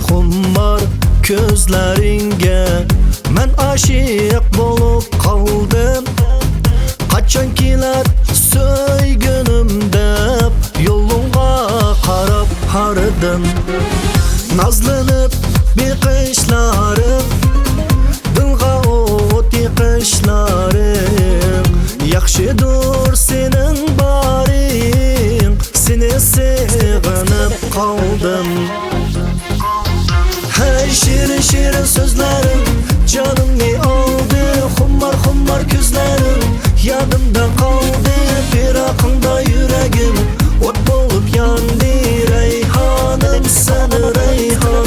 Xummar ko'zlaringga men aşık bolup qaldım. Qachon kelar söygünüm deb yo'lingga qarab haridim. Nazlanıp beqishlarim, dilga o't yiqishlarim. Yaxshidir sening baring, seni sevib qaldim. Hey şirin şirin sözlerim canımni aldı. Xummar gözlerim yadımda kaldı. Firaqında yüreğim ot bolup yandı. Reyhanım sen reyhan.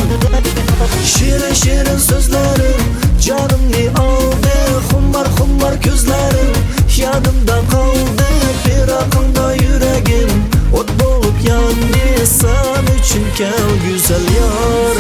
Şirin şirin sözlerim canımni aldı. Xummar gözlerim yadımda kaldı. Firaqında yüreğim ot bolup yandı. Sen için gel güzel yar.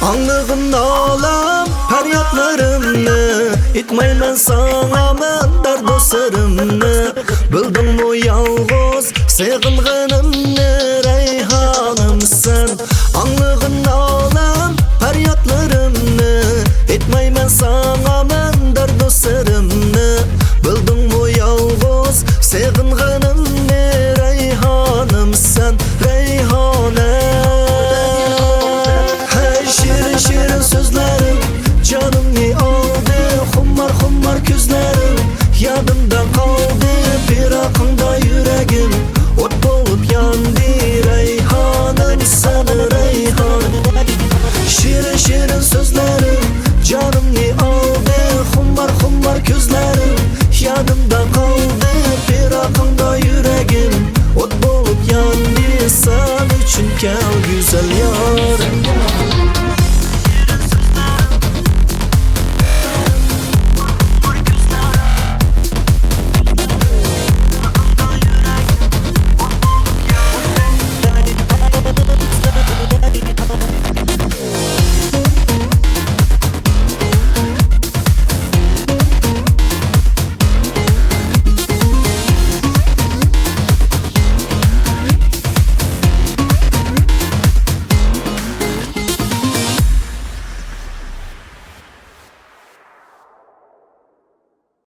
Anlığımda alam feryatlarımni, etmeymen sana men dard dostlarımni. Bildim bu yalğız sevgilginimni, reyhanım sen. Anlığımda alam feryatlarımni, etmeymen sana men dard dostlarımni. Bildim bu yalğız sevgilginimni, reyhanım sen, reyhanım. Şirin sözlerim canımni aldı. Xummar gözlerim yadımda kaldı. Firaqında yüreğim ot bolup yandı. Reyhanım sen reyhan. Şirin sözlerim canımni aldı. Xummar gözlerim yadımda kaldı. Firaqında yüreğim ot bolup yandı. Sen için gel güzel